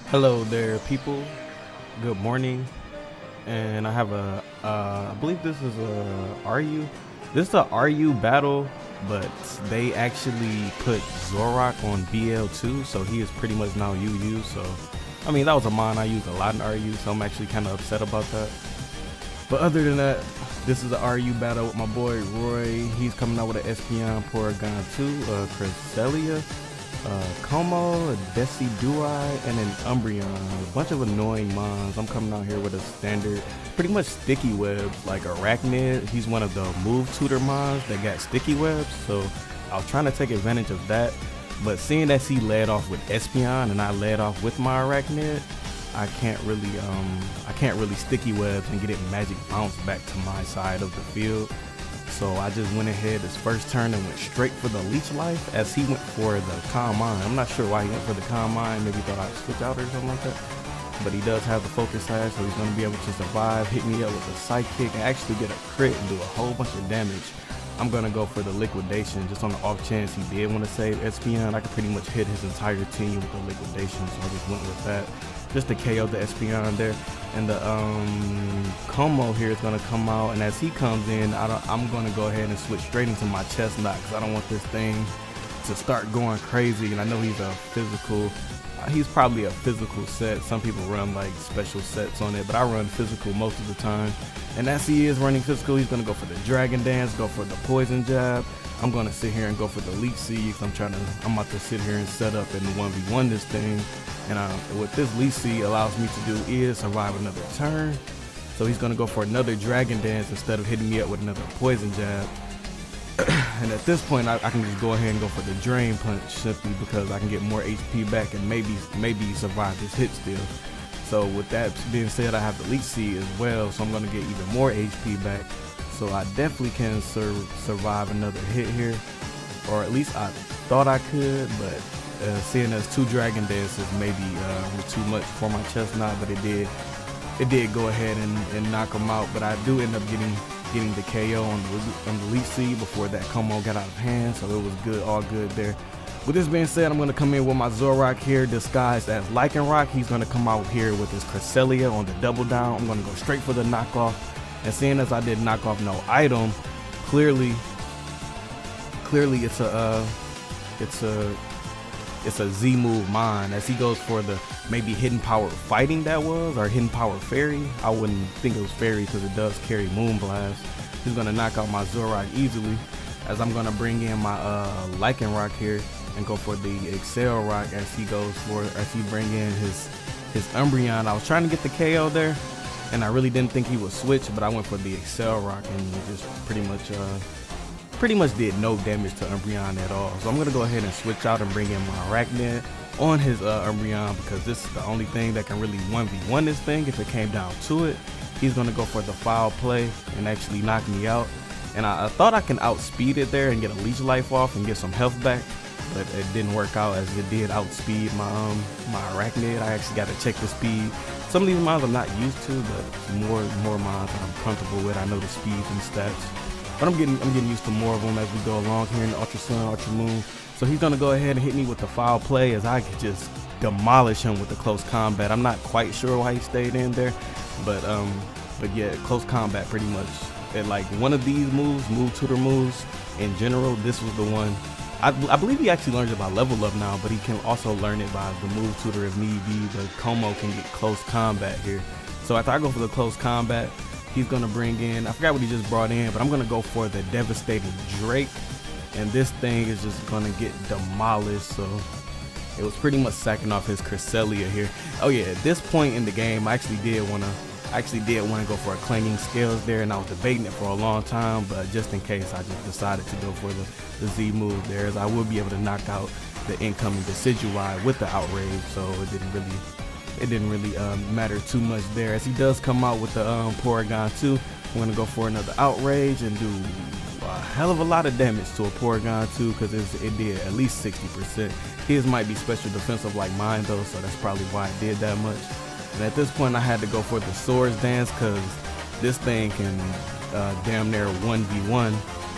Hello there, people. Good morning. And I have I believe this is a RU. This is a RU battle, but they actually put Zorak on BL2, so he is pretty much now UU. So, I mean, that was a mon I used a lot in RU, so I'm actually kind of upset about that. But other than that, this is a RU battle with my boy Roy. He's coming out with an Espion, Porygon 2, Cresselia, Kommo, Decidueye, and an Umbreon. A bunch of annoying mons. I'm coming out here with a standard, pretty much sticky webs, like Arachnid. He's one of the move tutor mons that got sticky webs, so I was trying to take advantage of that. But seeing as he led off with Espion and I led off with my Arachnid, I can't really sticky webs and get it magic bounce back to my side of the field. So I just went ahead this first turn and went straight for the Leech Life as he went for the Calm Mind. I'm not sure why he went for the Calm Mind, maybe thought I'd switch out or something like that. But he does have the Focus Sash, so he's going to be able to survive, hit me up with a Psychic, and actually get a crit and do a whole bunch of damage. I'm going to go for the Liquidation just on the off chance he did want to save Espion. I could pretty much hit his entire team with the Liquidation, so I just went with that. Just to KO the Espion there. And the Kommo here is going to come out, and as he comes in, I'm going to go ahead and switch straight into my Chestnut because I don't want this thing to start going crazy. And I know he's a physical, he's probably a physical set. Some people run like special sets on it, but I run physical most of the time. And as he is running physical, he's going to go for the Dragon Dance, go for the Poison Jab. I'm going to sit here and go for the Leech Seed because I'm about to sit here and set up and 1v1 this thing. And what this Leech Seed allows me to do is survive another turn. So he's going to go for another Dragon Dance instead of hitting me up with another Poison Jab. And at this point, I can just go ahead and go for the Drain Punch simply because I can get more HP back and maybe survive this hit still. So with that being said, I have the Leech Seed as well, so I'm going to get even more HP back. So I definitely can survive another hit here, or at least I thought I could, but seeing as 2 Dragon Dances maybe too much for my Chestnut, but it did go ahead and knock him out. But I do end up getting the KO on the Leech Seed before that Kommo got out of hand, so it was good, all good there. With this being said, I'm going to come in with my Zorak here disguised as Lycanroc. He's going to come out here with his Cresselia on the double down. I'm going to go straight for the knockoff. And seeing as I did knock off no item, clearly it's a Z move mine as he goes for the maybe Hidden Power Fighting that was, or Hidden Power Fairy. I wouldn't think it was Fairy because it does carry Moonblast. He's gonna knock out my Zorak easily as I'm gonna bring in my Lycanroc here and go for the Accelerock as he bring in his Umbreon. I was trying to get the KO there, and I really didn't think he would switch, but I went for the Accelerock and it just pretty much did no damage to Umbreon at all. So I'm gonna go ahead and switch out and bring in my Arachnid on his Umbreon because this is the only thing that can really 1v1 this thing if it came down to it. He's gonna go for the Foul Play and actually knock me out. And I thought I can outspeed it there and get a Leech Life off and get some health back, but it didn't work out as it did outspeed my Arachnid. I actually got to check the speed. Some of these mons I'm not used to, but more mons that I'm comfortable with. I know the speeds and stats, but I'm getting used to more of them as we go along here in the Ultra Sun, Ultra Moon. So he's gonna go ahead and hit me with the Foul Play as I could just demolish him with the close combat. I'm not quite sure why he stayed in there, but yeah, close combat pretty much. And like one of these moves, move tutor moves in general, this was the one. I believe he actually learns it by level up now, but he can also learn it by the move tutor if need be. The Kommo can get close combat here. So after I go for the close combat, he's gonna bring in, I forgot what he just brought in, but I'm gonna go for the Devastating Drake. And this thing is just gonna get demolished. So it was pretty much sacking off his Cresselia here. Oh yeah, at this point in the game, I actually did wanna go for a Clanging Scales there, and I was debating it for a long time, but just in case, I just decided to go for the Z move there, as I will be able to knock out the incoming Decidueye with the Outrage, so it didn't really matter too much there. As he does come out with the Porygon 2, I'm gonna go for another Outrage and do a hell of a lot of damage to a Porygon 2 because it did at least 60%. His might be special defensive like mine though, so that's probably why it did that much. And at this point I had to go for the Swords Dance because this thing can damn near 1v1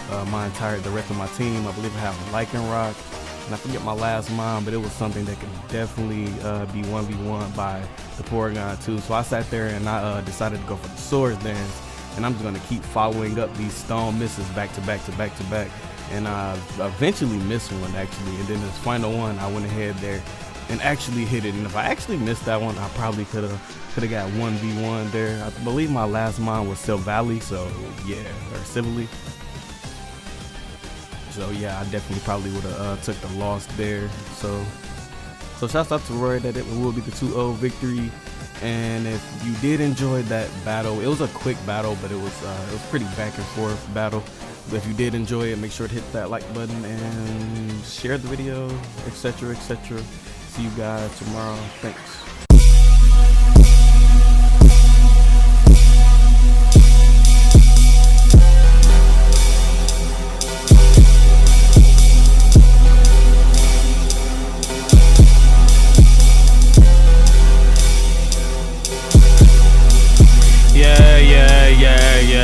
the rest of my team. I believe I have Lycanroc, and I forget my last mon, but it was something that could definitely be 1v1 by the Porygon too. So I sat there and I decided to go for the Swords Dance, and I'm just gonna keep following up these stone misses back to back to back to back, and I eventually missed one actually, and then this final one I went ahead there and actually hit it. And if I actually missed that one, I probably could have got 1v1 there. I believe my last mon was Silvally, so yeah, or Civilly. So yeah, I definitely probably would have took the loss there. So shouts out to Roy that it will be the 2-0 victory. And if you did enjoy that battle, it was a quick battle, but it was pretty back and forth battle. But if you did enjoy it, make sure to hit that like button and share the video, etc., etc. See you guys tomorrow. Thanks. Yeah.